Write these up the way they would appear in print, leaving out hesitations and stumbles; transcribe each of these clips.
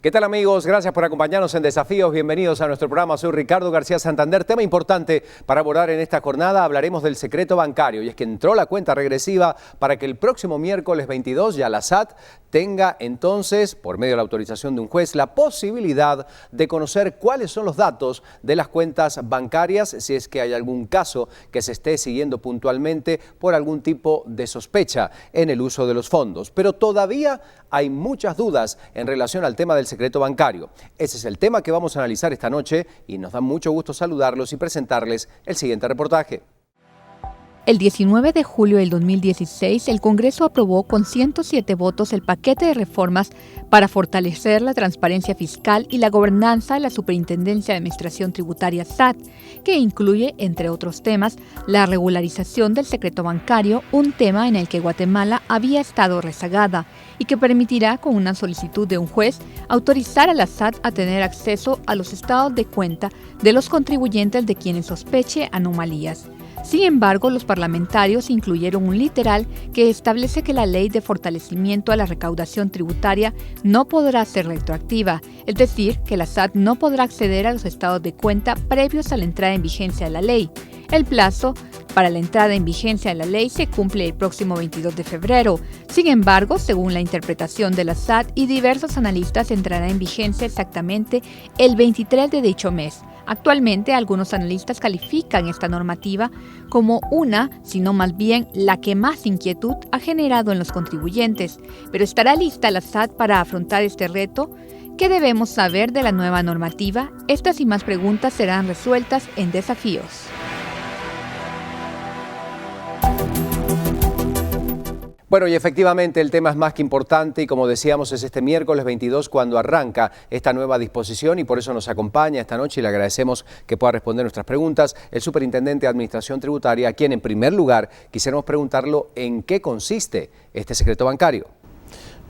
¿Qué tal, amigos? Gracias por acompañarnos en Desafíos. Bienvenidos a nuestro programa. Soy Ricardo García Santander. Tema importante para abordar en esta jornada. Hablaremos del secreto bancario. Y es que entró la cuenta regresiva para que el próximo miércoles 22 ya la SAT tenga entonces, por medio de la autorización de un juez, la posibilidad de conocer cuáles son los datos de las cuentas bancarias, si es que hay algún caso que se esté siguiendo puntualmente por algún tipo de sospecha en el uso de los fondos. Pero todavía hay muchas dudas en relación al tema del secreto bancario. Ese es el tema que vamos a analizar esta noche y nos da mucho gusto saludarlos y presentarles el siguiente reportaje. El 19 de julio del 2016, el Congreso aprobó con 107 votos el paquete de reformas para fortalecer la transparencia fiscal y la gobernanza de la Superintendencia de Administración Tributaria SAT, que incluye, entre otros temas, la regularización del secreto bancario, un tema en el que Guatemala había estado rezagada y que permitirá, con una solicitud de un juez, autorizar a la SAT a tener acceso a los estados de cuenta de los contribuyentes de quienes sospeche anomalías. Sin embargo, los parlamentarios incluyeron un literal que establece que la ley de fortalecimiento a la recaudación tributaria no podrá ser retroactiva, es decir, que la SAT no podrá acceder a los estados de cuenta previos a la entrada en vigencia de la ley. El plazo para la entrada en vigencia de la ley se cumple el próximo 22 de febrero. Sin embargo, según la interpretación de la SAT y diversos analistas, entrará en vigencia exactamente el 23 de dicho mes. Actualmente, algunos analistas califican esta normativa como una, sino más bien la que más inquietud ha generado en los contribuyentes. Pero ¿estará lista la SAT para afrontar este reto? ¿Qué debemos saber de la nueva normativa? Estas y más preguntas serán resueltas en Desafíos. Bueno, y efectivamente el tema es más que importante y como decíamos es este miércoles 22 cuando arranca esta nueva disposición y por eso nos acompaña esta noche y le agradecemos que pueda responder nuestras preguntas el Superintendente de Administración Tributaria, a quien en primer lugar quisiéramos preguntarlo en qué consiste este secreto bancario.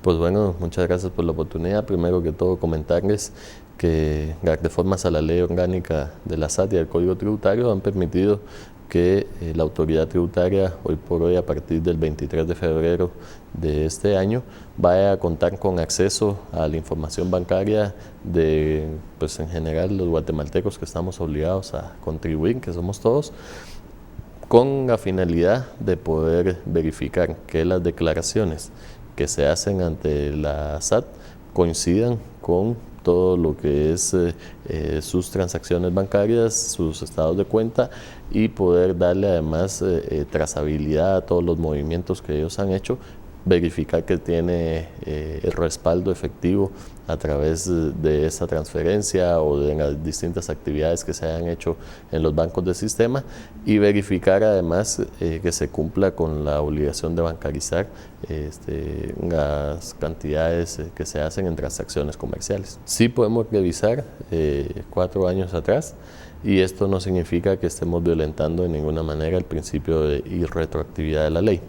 Pues bueno, muchas gracias por la oportunidad. Primero que todo comentarles que las reformas a la Ley Orgánica de la SAT y al Código Tributario han permitido que la autoridad tributaria hoy por hoy, a partir del 23 de febrero de este año, vaya a contar con acceso a la información bancaria de, pues en general, los guatemaltecos que estamos obligados a contribuir, que somos todos, con la finalidad de poder verificar que las declaraciones que se hacen ante la SAT coincidan con todo lo que es sus transacciones bancarias, sus estados de cuenta y poder darle además trazabilidad a todos los movimientos que ellos han hecho, verificar que tiene el respaldo efectivo a través de esa transferencia o de las distintas actividades que se hayan hecho en los bancos del sistema y verificar además que se cumpla con la obligación de bancarizar las cantidades que se hacen en transacciones comerciales. Sí podemos revisar 4 años atrás y esto no significa que estemos violentando de ninguna manera el principio de irretroactividad de la ley.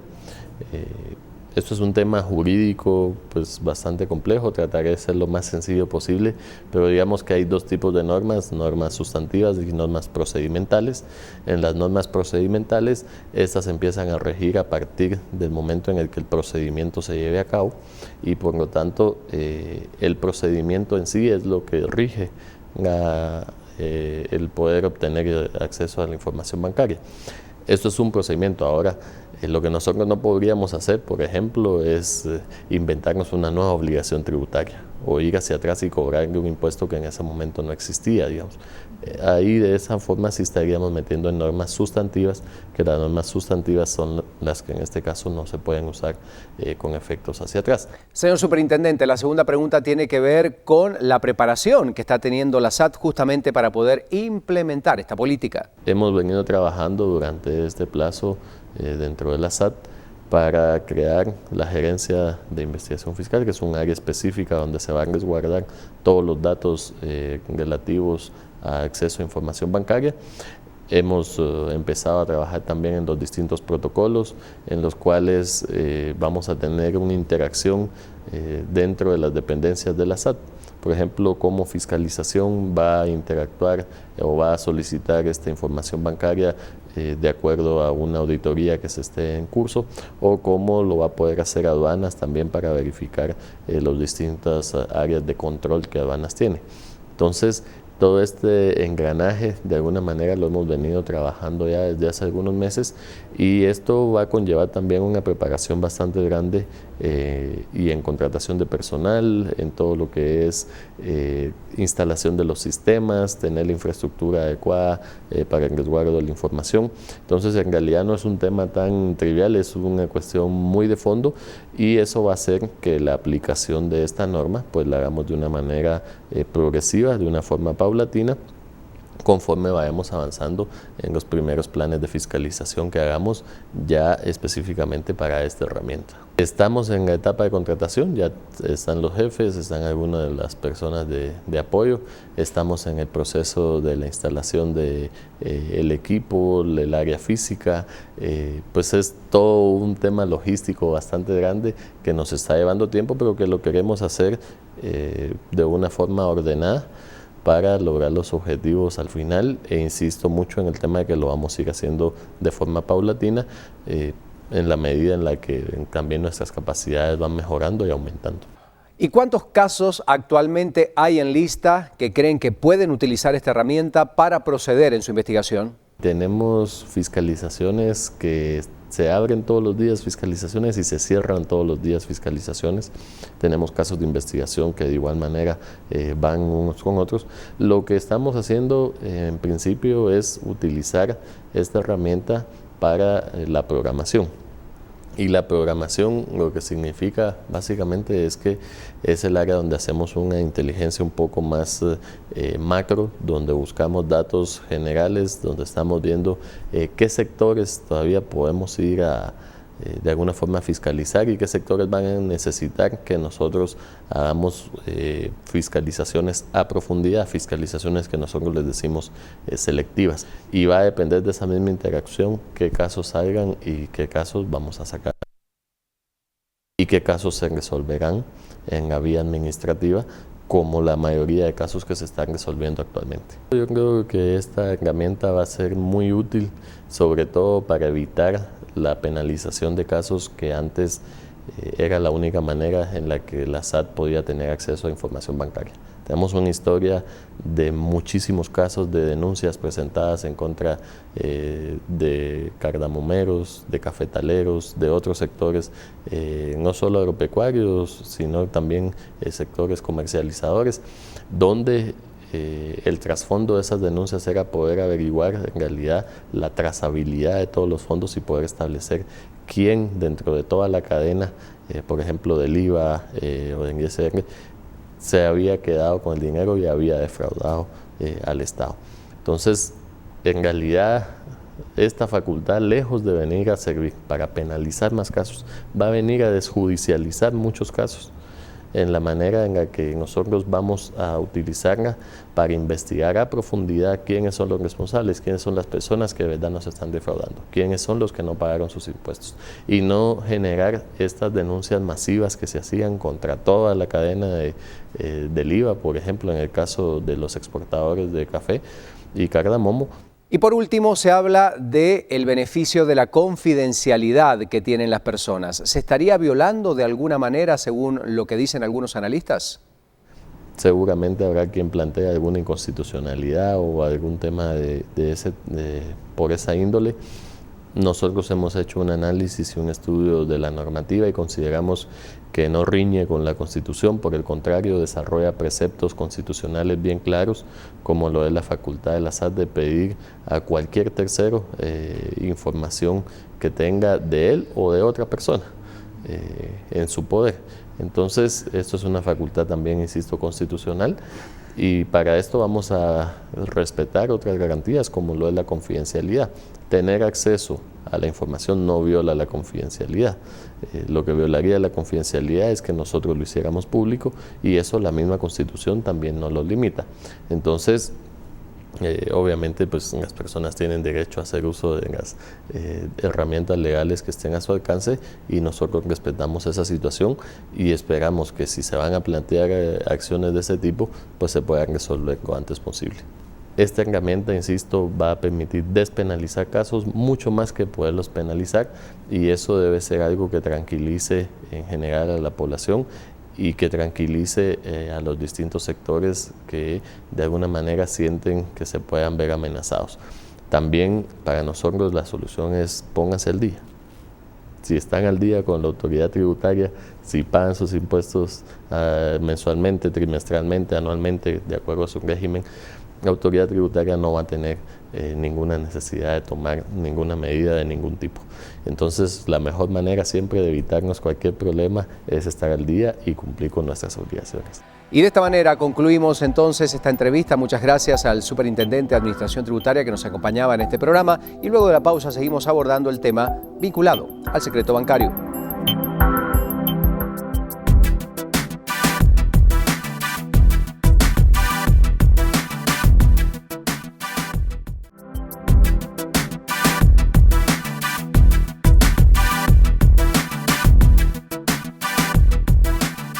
Esto es un tema jurídico pues bastante complejo, trataré de ser lo más sencillo posible, pero digamos que hay dos tipos de normas, normas sustantivas y normas procedimentales. En las normas procedimentales, estas empiezan a regir a partir del momento en el que el procedimiento se lleve a cabo y por lo tanto el procedimiento en sí es lo que rige el poder obtener acceso a la información bancaria. Esto es un procedimiento. Ahora, lo que nosotros no podríamos hacer, por ejemplo, es inventarnos una nueva obligación tributaria o ir hacia atrás y cobrarle un impuesto que en ese momento no existía, digamos. Ahí de esa forma sí estaríamos metiendo en normas sustantivas, que las normas sustantivas son las que en este caso no se pueden usar con efectos hacia atrás. Señor Superintendente, la segunda pregunta tiene que ver con la preparación que está teniendo la SAT justamente para poder implementar esta política. Hemos venido trabajando durante este plazo dentro de la SAT para crear la Gerencia de Investigación Fiscal, que es un área específica donde se van a resguardar todos los datos relativos a acceso a información bancaria. Hemos empezado a trabajar también en los distintos protocolos en los cuales vamos a tener una interacción dentro de las dependencias de la SAT. Por ejemplo, cómo fiscalización va a interactuar o va a solicitar esta información bancaria de acuerdo a una auditoría que se esté en curso, o cómo lo va a poder hacer aduanas también para verificar las distintas áreas de control que aduanas tiene. Entonces, todo este engranaje de alguna manera lo hemos venido trabajando ya desde hace algunos meses, y esto va a conllevar también una preparación bastante grande y en contratación de personal, en todo lo que es instalación de los sistemas, tener la infraestructura adecuada para el resguardo de la información. Entonces, en realidad no es un tema tan trivial, es una cuestión muy de fondo, y eso va a hacer que la aplicación de esta norma pues la hagamos de una manera progresiva, de una forma paulatina, conforme vayamos avanzando en los primeros planes de fiscalización que hagamos ya específicamente para esta herramienta. Estamos en la etapa de contratación, ya están los jefes, están algunas de las personas de apoyo, estamos en el proceso de la instalación de el equipo, el área física, pues es todo un tema logístico bastante grande que nos está llevando tiempo, pero que lo queremos hacer de una forma ordenada para lograr los objetivos al final, e insisto mucho en el tema de que lo vamos a ir haciendo de forma paulatina, en la medida en la que también nuestras capacidades van mejorando y aumentando. ¿Y cuántos casos actualmente hay en lista que creen que pueden utilizar esta herramienta para proceder en su investigación? Tenemos fiscalizaciones que se abren todos los días fiscalizaciones y se cierran todos los días fiscalizaciones. Tenemos casos de investigación que de igual manera van unos con otros. Lo que estamos haciendo en principio es utilizar esta herramienta para la programación. Y la programación lo que significa básicamente es que es el área donde hacemos una inteligencia un poco más macro, donde buscamos datos generales, donde estamos viendo qué sectores todavía podemos ir a de alguna forma fiscalizar y qué sectores van a necesitar que nosotros hagamos fiscalizaciones a profundidad, fiscalizaciones que nosotros les decimos selectivas, y va a depender de esa misma interacción qué casos salgan y qué casos vamos a sacar y qué casos se resolverán en la vía administrativa, como la mayoría de casos que se están resolviendo actualmente. Yo creo que esta herramienta va a ser muy útil, sobre todo para evitar la penalización de casos que antes era la única manera en la que la SAT podía tener acceso a información bancaria. Tenemos una historia de muchísimos casos de denuncias presentadas en contra de cardamomeros, de cafetaleros, de otros sectores, no solo agropecuarios, sino también sectores comercializadores, donde el trasfondo de esas denuncias era poder averiguar en realidad la trazabilidad de todos los fondos y poder establecer quién dentro de toda la cadena, por ejemplo del IVA o del ISR, se había quedado con el dinero y había defraudado al Estado. Entonces, en realidad, esta facultad, lejos de venir a servir para penalizar más casos, va a venir a desjudicializar muchos casos, en la manera en la que nosotros vamos a utilizarla para investigar a profundidad quiénes son los responsables, quiénes son las personas que de verdad nos están defraudando, quiénes son los que no pagaron sus impuestos, y no generar estas denuncias masivas que se hacían contra toda la cadena del IVA, por ejemplo, en el caso de los exportadores de café y cardamomo. Y por último, se habla del beneficio de la confidencialidad que tienen las personas. ¿Se estaría violando de alguna manera, según lo que dicen algunos analistas? Seguramente habrá quien plantee alguna inconstitucionalidad o algún tema por esa índole. Nosotros hemos hecho un análisis y un estudio de la normativa y consideramos que no riñe con la Constitución, por el contrario, desarrolla preceptos constitucionales bien claros, como lo es la facultad de la SAT de pedir a cualquier tercero información que tenga de él o de otra persona en su poder. Entonces, esto es una facultad también, insisto, constitucional, y para esto vamos a respetar otras garantías como lo es la confidencialidad. Tener acceso a la información no viola la confidencialidad. Lo que violaría la confidencialidad es que nosotros lo hiciéramos público, y eso la misma Constitución también nos lo limita. Entonces, obviamente pues las personas tienen derecho a hacer uso de las herramientas legales que estén a su alcance, y nosotros respetamos esa situación y esperamos que si se van a plantear acciones de ese tipo, pues se puedan resolver lo antes posible. Esta herramienta, insisto, va a permitir despenalizar casos mucho más que poderlos penalizar, y eso debe ser algo que tranquilice en general a la población y que tranquilice a los distintos sectores que de alguna manera sienten que se puedan ver amenazados. También para nosotros la solución es pónganse al día. Si están al día con la autoridad tributaria, si pagan sus impuestos mensualmente, trimestralmente, anualmente, de acuerdo a su régimen, la autoridad tributaria no va a tener ninguna necesidad de tomar ninguna medida de ningún tipo. Entonces, la mejor manera siempre de evitarnos cualquier problema es estar al día y cumplir con nuestras obligaciones. Y de esta manera concluimos entonces esta entrevista. Muchas gracias al superintendente de Administración Tributaria que nos acompañaba en este programa, y luego de la pausa seguimos abordando el tema vinculado al secreto bancario.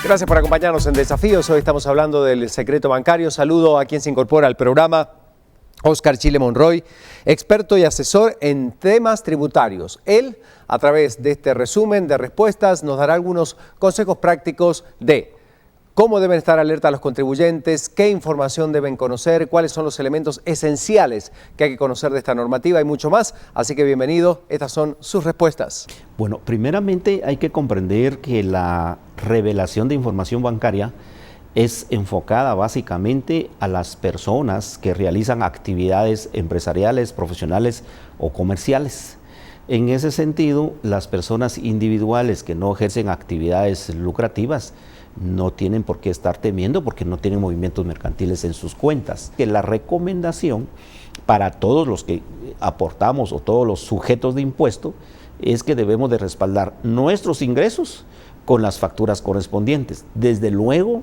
Gracias por acompañarnos en Desafíos. Hoy estamos hablando del secreto bancario. Saludo a quien se incorpora al programa, Oscar Chile Monroy, experto y asesor en temas tributarios. Él, a través de este resumen de respuestas, nos dará algunos consejos prácticos de cómo deben estar alerta los contribuyentes, qué información deben conocer, cuáles son los elementos esenciales que hay que conocer de esta normativa y mucho más. Así que bienvenido, estas son sus respuestas. Bueno, primeramente hay que comprender que la revelación de información bancaria es enfocada básicamente a las personas que realizan actividades empresariales, profesionales o comerciales. En ese sentido, las personas individuales que no ejercen actividades lucrativas no tienen por qué estar temiendo porque no tienen movimientos mercantiles en sus cuentas. Que la recomendación para todos los que aportamos o todos los sujetos de impuesto es que debemos de respaldar nuestros ingresos con las facturas correspondientes. Desde luego,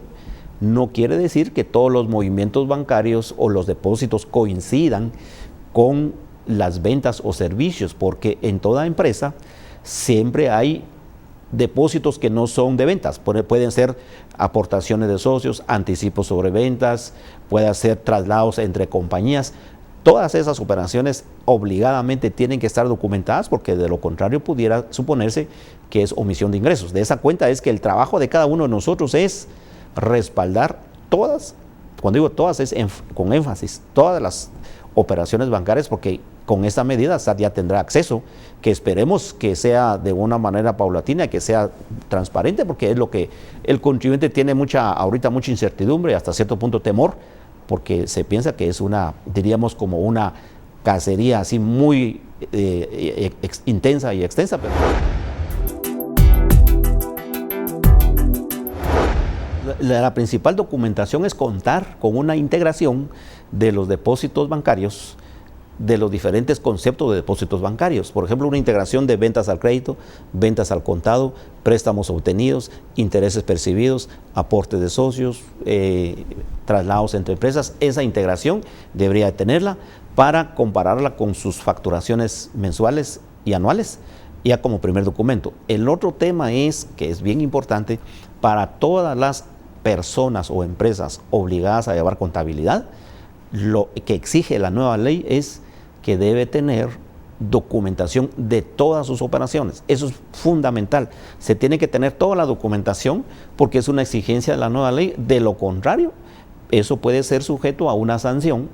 no quiere decir que todos los movimientos bancarios o los depósitos coincidan con las ventas o servicios, porque en toda empresa siempre hay depósitos que no son de ventas. Pueden ser aportaciones de socios, anticipos sobre ventas, pueden ser traslados entre compañías. Todas esas operaciones obligadamente tienen que estar documentadas, porque de lo contrario pudiera suponerse que es omisión de ingresos. De esa cuenta es que el trabajo de cada uno de nosotros es respaldar todas, cuando digo todas es con énfasis, todas las operaciones bancarias, porque con esta medida SAT ya tendrá acceso, que esperemos que sea de una manera paulatina, que sea transparente, porque es lo que el contribuyente tiene ahorita mucha incertidumbre, hasta cierto punto temor, porque se piensa que es diríamos como una cacería así muy intensa y extensa. Pero la principal documentación es contar con una integración de los depósitos bancarios, de los diferentes conceptos de depósitos bancarios. Por ejemplo, una integración de ventas al crédito, ventas al contado, préstamos obtenidos, intereses percibidos, aportes de socios, traslados entre empresas. Esa integración debería tenerla para compararla con sus facturaciones mensuales y anuales, ya como primer documento. El otro tema es, que es bien importante, para todas las personas o empresas obligadas a llevar contabilidad, lo que exige la nueva ley es que debe tener documentación de todas sus operaciones. Eso es fundamental. Se tiene que tener toda la documentación porque es una exigencia de la nueva ley. De lo contrario, eso puede ser sujeto a una sanción,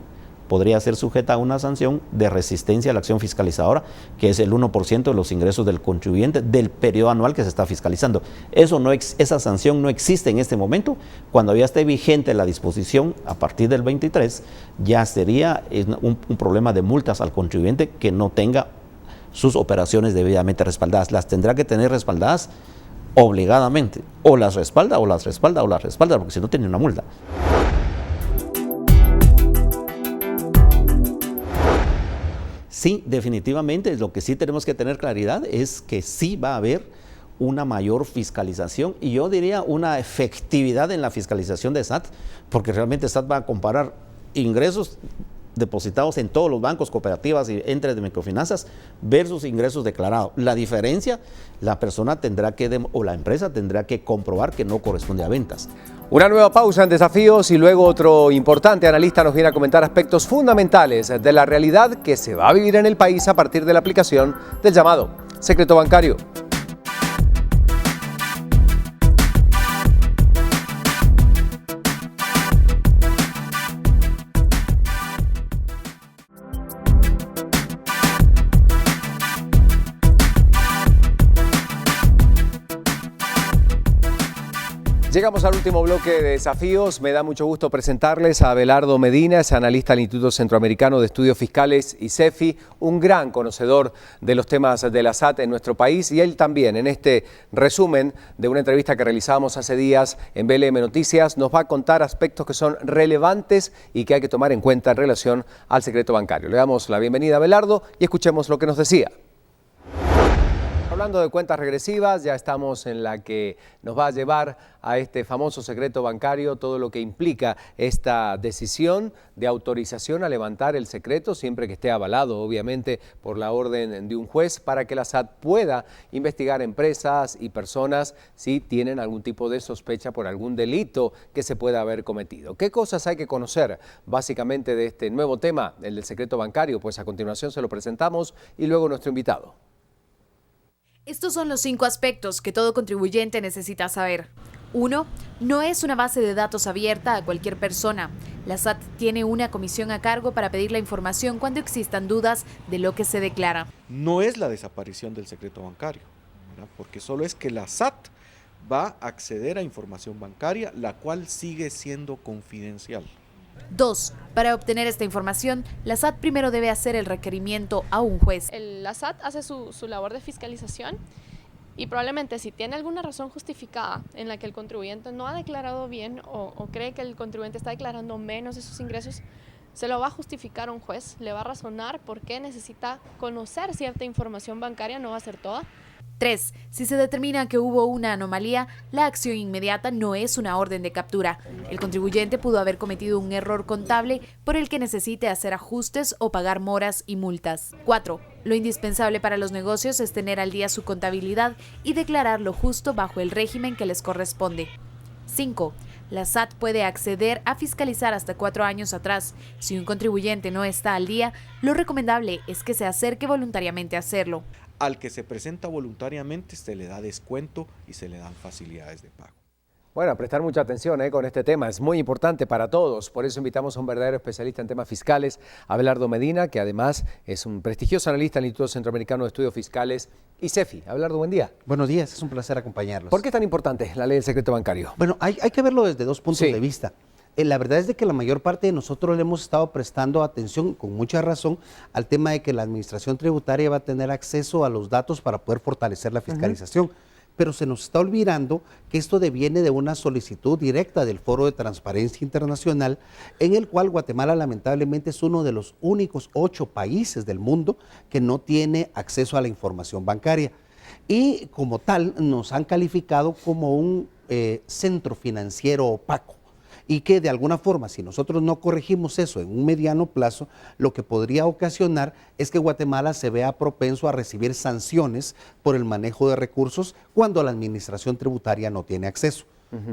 podría ser sujeta a una sanción de resistencia a la acción fiscalizadora, que es el 1% de los ingresos del contribuyente del periodo anual que se está fiscalizando. Esa sanción no existe en este momento. Cuando ya esté vigente la disposición a partir del 23, ya sería un problema de multas al contribuyente que no tenga sus operaciones debidamente respaldadas. Las tendrá que tener respaldadas obligadamente. O las respalda, porque si no tiene una multa. Sí, definitivamente, lo que sí tenemos que tener claridad es que sí va a haber una mayor fiscalización y yo diría una efectividad en la fiscalización de SAT, porque realmente SAT va a comparar ingresos depositados en todos los bancos, cooperativas y entes de microfinanzas versus ingresos declarados. La diferencia, la persona tendrá que, o la empresa tendrá que comprobar que no corresponde a ventas. Una nueva pausa en Desafíos y luego otro importante analista nos viene a comentar aspectos fundamentales de la realidad que se va a vivir en el país a partir de la aplicación del llamado secreto bancario. Llegamos al último bloque de Desafíos. Me da mucho gusto presentarles a Abelardo Medina, es analista del Instituto Centroamericano de Estudios Fiscales ICEFI, un gran conocedor de los temas de la SAT en nuestro país, y él también en este resumen de una entrevista que realizábamos hace días en BLM Noticias nos va a contar aspectos que son relevantes y que hay que tomar en cuenta en relación al secreto bancario. Le damos la bienvenida a Abelardo y escuchemos lo que nos decía. Hablando de cuentas regresivas, ya estamos en la que nos va a llevar a este famoso secreto bancario, todo lo que implica esta decisión de autorización a levantar el secreto, siempre que esté avalado, obviamente, por la orden de un juez, para que la SAT pueda investigar empresas y personas si tienen algún tipo de sospecha por algún delito que se pueda haber cometido. ¿Qué cosas hay que conocer básicamente de este nuevo tema, el del secreto bancario? Pues a continuación se lo presentamos y luego nuestro invitado. Estos son los 5 aspectos que todo contribuyente necesita saber. 1. No es una base de datos abierta a cualquier persona. La SAT tiene una comisión a cargo para pedir la información cuando existan dudas de lo que se declara. No es la desaparición del secreto bancario, ¿verdad? Porque solo es que la SAT va a acceder a información bancaria, la cual sigue siendo confidencial. 2. Para obtener esta información, la SAT primero debe hacer el requerimiento a un juez. La SAT hace su labor de fiscalización y probablemente si tiene alguna razón justificada en la que el contribuyente no ha declarado bien o cree que el contribuyente está declarando menos de sus ingresos, se lo va a justificar a un juez, le va a razonar por qué necesita conocer cierta información bancaria, no va a ser toda. 3. Si se determina que hubo una anomalía, la acción inmediata no es una orden de captura. El contribuyente pudo haber cometido un error contable por el que necesite hacer ajustes o pagar moras y multas. 4. Lo indispensable para los negocios es tener al día su contabilidad y declarar lo justo bajo el régimen que les corresponde. 5. La SAT puede acceder a fiscalizar hasta 4 años atrás. Si un contribuyente no está al día, lo recomendable es que se acerque voluntariamente a hacerlo. Al que se presenta voluntariamente se le da descuento y se le dan facilidades de pago. Bueno, a prestar mucha atención con este tema, es muy importante para todos, por eso invitamos a un verdadero especialista en temas fiscales, Abelardo Medina, que además es un prestigioso analista del Instituto Centroamericano de Estudios Fiscales, ICEFI. Abelardo, buen día. Buenos días, es un placer acompañarlos. ¿Por qué es tan importante la ley del secreto bancario? Bueno, hay que verlo desde 2 puntos de vista. La verdad es de que la mayor parte de nosotros le hemos estado prestando atención, con mucha razón, al tema de que la administración tributaria va a tener acceso a los datos para poder fortalecer la fiscalización. Pero se nos está olvidando que esto deviene de una solicitud directa del Foro de Transparencia Internacional, en el cual Guatemala lamentablemente es uno de los únicos 8 países del mundo que no tiene acceso a la información bancaria. Y como tal nos han calificado como un centro financiero opaco. Y que de alguna forma, si nosotros no corregimos eso en un mediano plazo, lo que podría ocasionar es que Guatemala se vea propenso a recibir sanciones por el manejo de recursos cuando la administración tributaria no tiene acceso.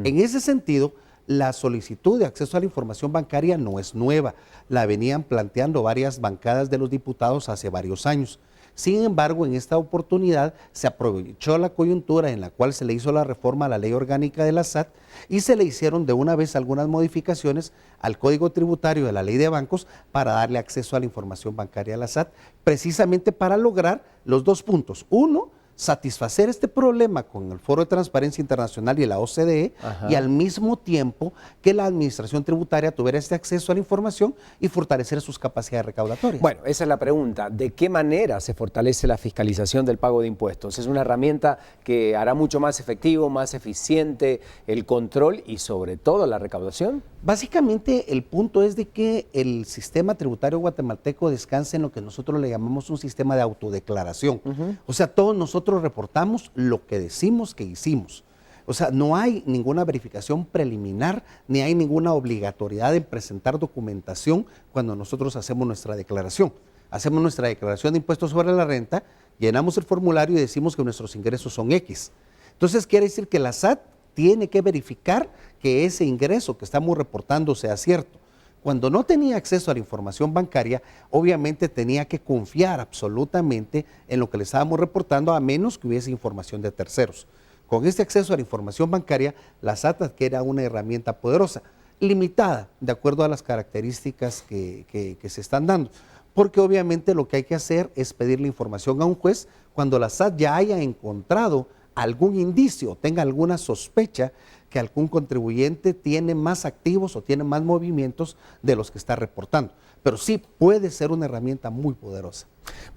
En ese sentido, la solicitud de acceso a la información bancaria no es nueva, la venían planteando varias bancadas de los diputados hace varios años. Sin embargo, en esta oportunidad se aprovechó la coyuntura en la cual se le hizo la reforma a la ley orgánica de la SAT y se le hicieron de una vez algunas modificaciones al Código Tributario de la Ley de Bancos para darle acceso a la información bancaria a la SAT, precisamente para lograr los 2 puntos. 1, satisfacer este problema con el Foro de Transparencia Internacional y la OCDE, y al mismo tiempo que la administración tributaria tuviera este acceso a la información y fortalecer sus capacidades recaudatorias. Bueno, esa es la pregunta. ¿De qué manera se fortalece la fiscalización del pago de impuestos? ¿Es una herramienta que hará mucho más efectivo, más eficiente el control y sobre todo la recaudación? Básicamente el punto es de que el sistema tributario guatemalteco descansa en lo que nosotros le llamamos un sistema de autodeclaración. O sea, todos nosotros reportamos lo que decimos que hicimos. O sea, no hay ninguna verificación preliminar, ni hay ninguna obligatoriedad en presentar documentación cuando nosotros hacemos nuestra declaración. Hacemos nuestra declaración de impuestos sobre la renta, llenamos el formulario y decimos que nuestros ingresos son X. Entonces quiere decir que la SAT tiene que verificar que ese ingreso que estamos reportando sea cierto. Cuando no tenía acceso a la información bancaria, obviamente tenía que confiar absolutamente en lo que le estábamos reportando, a menos que hubiese información de terceros. Con este acceso a la información bancaria, la SAT adquiere una herramienta poderosa, limitada de acuerdo a las características que se están dando. Porque obviamente lo que hay que hacer es pedir la información a un juez cuando la SAT ya haya encontrado algún indicio, tenga alguna sospecha que algún contribuyente tiene más activos o tiene más movimientos de los que está reportando. Pero sí puede ser una herramienta muy poderosa.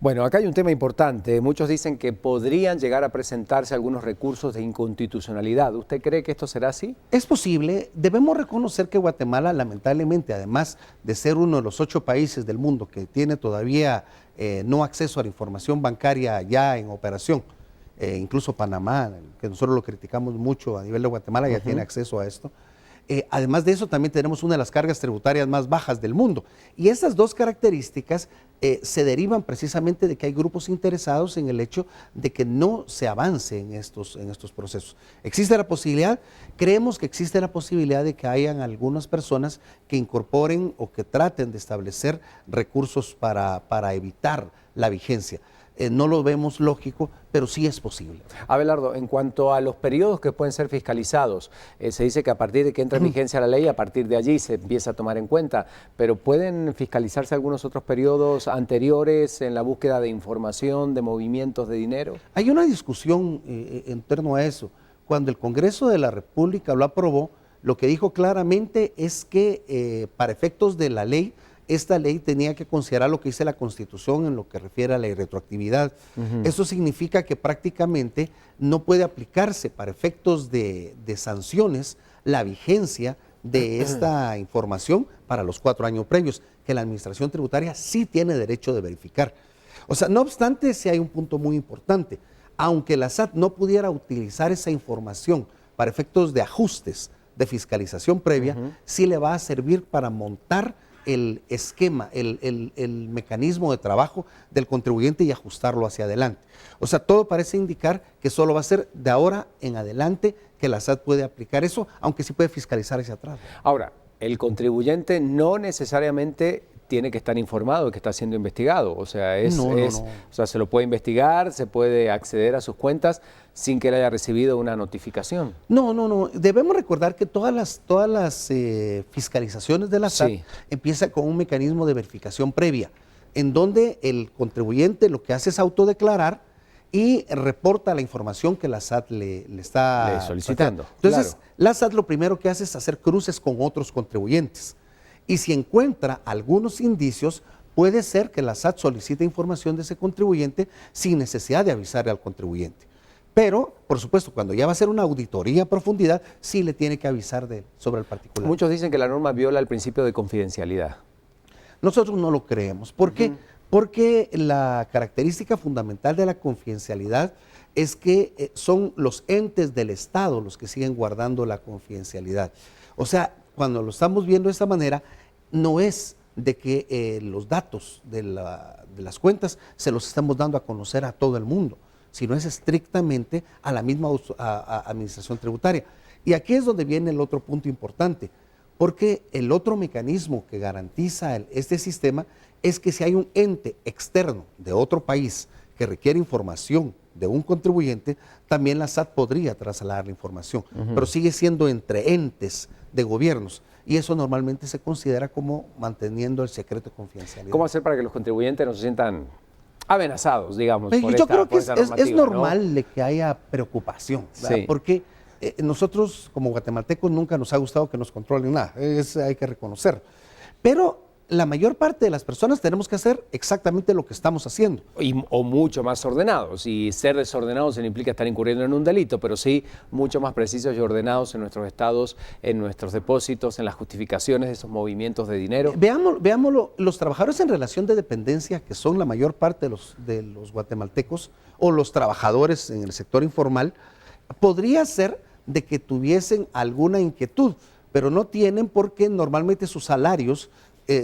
Bueno, acá hay un tema importante. Muchos dicen que podrían llegar a presentarse algunos recursos de inconstitucionalidad. ¿Usted cree que esto será así? Es posible. Debemos reconocer que Guatemala, lamentablemente, además de ser uno de los 8 países del mundo que tiene todavía no acceso a la información bancaria ya en operación, incluso Panamá, que nosotros lo criticamos mucho a nivel de Guatemala, ya tiene acceso a esto. Además de eso, también tenemos una de las cargas tributarias más bajas del mundo. Y esas dos características se derivan precisamente de que hay grupos interesados en el hecho de que no se avance en estos procesos. ¿Existe la posibilidad? Creemos que existe la posibilidad de que hayan algunas personas que incorporen o que traten de establecer recursos para evitar la vigencia. No lo vemos lógico, pero sí es posible. Abelardo, en cuanto a los periodos que pueden ser fiscalizados, se dice que a partir de que entra en vigencia la ley, a partir de allí se empieza a tomar en cuenta, pero ¿pueden fiscalizarse algunos otros periodos anteriores en la búsqueda de información, de movimientos de dinero? Hay una discusión en torno a eso. Cuando el Congreso de la República lo aprobó, lo que dijo claramente es que para efectos de la ley, esta ley tenía que considerar lo que dice la Constitución en lo que refiere a la irretroactividad. Eso significa que prácticamente no puede aplicarse para efectos de sanciones la vigencia de esta información para los 4 años previos, que la Administración Tributaria sí tiene derecho de verificar. O sea, no obstante, sí hay un punto muy importante. Aunque la SAT no pudiera utilizar esa información para efectos de ajustes de fiscalización previa, sí le va a servir para montar el esquema, el mecanismo de trabajo del contribuyente y ajustarlo hacia adelante. O sea, todo parece indicar que solo va a ser de ahora en adelante que la SAT puede aplicar eso, aunque sí puede fiscalizar hacia atrás. Ahora, el contribuyente no necesariamente tiene que estar informado de que está siendo investigado. O sea, o sea, se lo puede investigar, se puede acceder a sus cuentas sin que él haya recibido una notificación. No. Debemos recordar que todas las fiscalizaciones de la SAT empiezan con un mecanismo de verificación previa, en donde el contribuyente lo que hace es autodeclarar y reporta la información que la SAT le está solicitando. Entonces, la SAT lo primero que hace es hacer cruces con otros contribuyentes. Y si encuentra algunos indicios, puede ser que la SAT solicite información de ese contribuyente sin necesidad de avisarle al contribuyente. Pero, por supuesto, cuando ya va a hacer una auditoría a profundidad, sí le tiene que avisar sobre el particular. Muchos dicen que la norma viola el principio de confidencialidad. Nosotros no lo creemos. ¿Por qué? Porque la característica fundamental de la confidencialidad es que son los entes del Estado los que siguen guardando la confidencialidad. O sea, cuando lo estamos viendo de esta manera, no es de que los datos de las cuentas se los estamos dando a conocer a todo el mundo, sino es estrictamente a la misma administración tributaria. Y aquí es donde viene el otro punto importante, porque el otro mecanismo que garantiza este sistema es que si hay un ente externo de otro país que requiere información de un contribuyente, también la SAT podría trasladar la información, pero sigue siendo entre entes de gobiernos y eso normalmente se considera como manteniendo el secreto de confidencialidad. ¿Cómo hacer para que los contribuyentes no se sientan amenazados, digamos? Yo creo que es normal, ¿no?, de que haya preocupación, porque nosotros como guatemaltecos nunca nos ha gustado que nos controlen nada, hay que reconocer, pero la mayor parte de las personas tenemos que hacer exactamente lo que estamos haciendo. O mucho más ordenados, y ser desordenados no implica estar incurriendo en un delito, pero sí mucho más precisos y ordenados en nuestros estados, en nuestros depósitos, en las justificaciones de esos movimientos de dinero. Veámoslo, los trabajadores en relación de dependencia, que son la mayor parte de los guatemaltecos, o los trabajadores en el sector informal, podría ser de que tuviesen alguna inquietud, pero no tienen porque normalmente sus salarios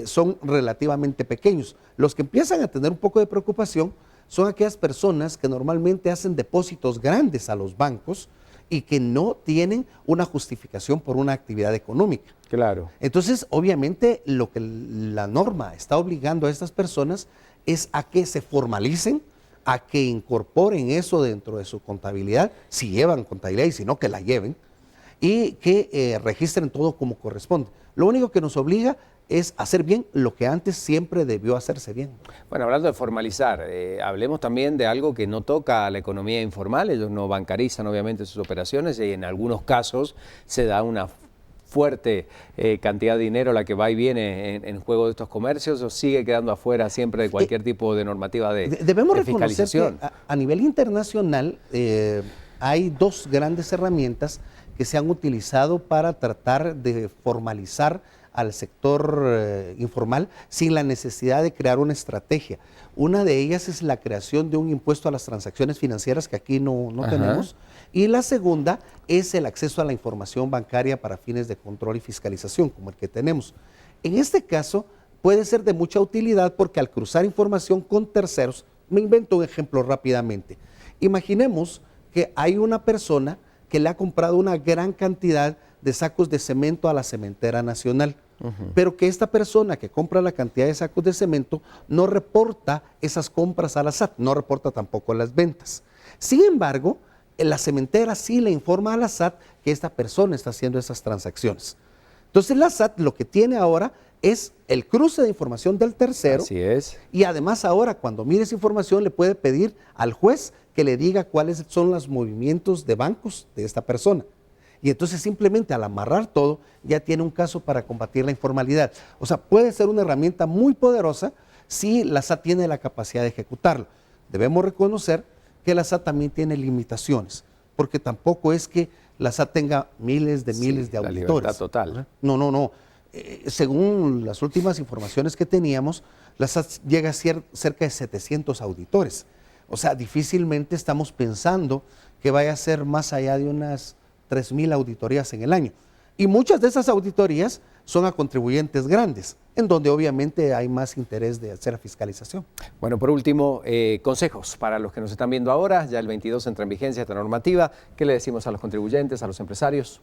son relativamente pequeños. Los que empiezan a tener un poco de preocupación son aquellas personas que normalmente hacen depósitos grandes a los bancos y que no tienen una justificación por una actividad económica. Claro. Entonces, obviamente, lo que la norma está obligando a estas personas es a que se formalicen, a que incorporen eso dentro de su contabilidad, si llevan contabilidad y si no, que la lleven, y que registren todo como corresponde. Lo único que nos obliga es hacer bien lo que antes siempre debió hacerse bien. Bueno, hablando de formalizar, hablemos también de algo que no toca a la economía informal. Ellos no bancarizan obviamente sus operaciones y en algunos casos se da una fuerte cantidad de dinero la que va y viene en juego de estos comercios, o sigue quedando afuera siempre de cualquier tipo de normativa debemos de reconocer fiscalización. que a nivel internacional hay dos grandes herramientas que se han utilizado para tratar de formalizar al sector informal sin la necesidad de crear una estrategia. Una de ellas es la creación de un impuesto a las transacciones financieras que aquí no tenemos, y la segunda es el acceso a la información bancaria para fines de control y fiscalización, como el que tenemos. En este caso puede ser de mucha utilidad porque al cruzar información con terceros, me invento un ejemplo rápidamente. Imaginemos que hay una persona que le ha comprado una gran cantidad de sacos de cemento a la Cementera Nacional, pero que esta persona que compra la cantidad de sacos de cemento no reporta esas compras a la SAT, no reporta tampoco las ventas. Sin embargo, la cementera sí le informa a la SAT que esta persona está haciendo esas transacciones. Entonces la SAT lo que tiene ahora es el cruce de información del tercero. Así es. Y además ahora cuando mire esa información le puede pedir al juez que le diga cuáles son los movimientos de bancos de esta persona. Y entonces simplemente al amarrar todo ya tiene un caso para combatir la informalidad. O sea, puede ser una herramienta muy poderosa si la SAT tiene la capacidad de ejecutarlo. Debemos reconocer que la SAT también tiene limitaciones, porque tampoco es que la SAT tenga miles de auditores. La libertad total. No. Según las últimas informaciones que teníamos, la SAT llega a ser cerca de 700 auditores. O sea, difícilmente estamos pensando que vaya a ser más allá de unas 3,000 auditorías en el año. Y muchas de esas auditorías son a contribuyentes grandes, en donde obviamente hay más interés de hacer la fiscalización. Bueno, por último, consejos para los que nos están viendo ahora. Ya el 22 entra en vigencia esta normativa. ¿Qué le decimos a los contribuyentes, a los empresarios?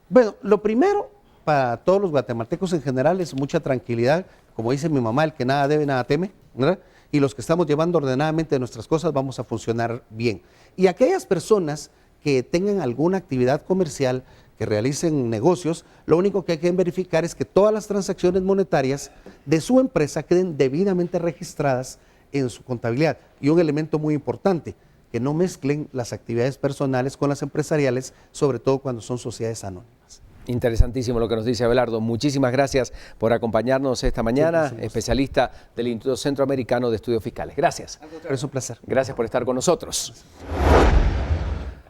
Bueno, lo primero para todos los guatemaltecos en general es mucha tranquilidad. Como dice mi mamá, el que nada debe, nada teme, ¿verdad? Y los que estamos llevando ordenadamente nuestras cosas vamos a funcionar bien. Y aquellas personas que tengan alguna actividad comercial, que realicen negocios, lo único que hay que verificar es que todas las transacciones monetarias de su empresa queden debidamente registradas en su contabilidad. Y un elemento muy importante, que no mezclen las actividades personales con las empresariales, sobre todo cuando son sociedades anónimas. Interesantísimo lo que nos dice Abelardo. Muchísimas gracias por acompañarnos esta mañana, especialista del Instituto Centroamericano de Estudios Fiscales. Gracias. Es un placer. Gracias por estar con nosotros.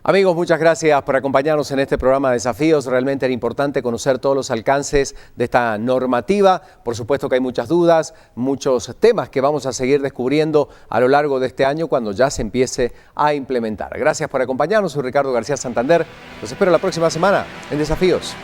Amigos, muchas gracias por acompañarnos en este programa de Desafíos. Realmente era importante conocer todos los alcances de esta normativa. Por supuesto que hay muchas dudas, muchos temas que vamos a seguir descubriendo a lo largo de este año cuando ya se empiece a implementar. Gracias por acompañarnos. Soy Ricardo García Santander. Los espero la próxima semana en Desafíos.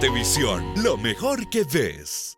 Guatevisión, lo mejor que ves.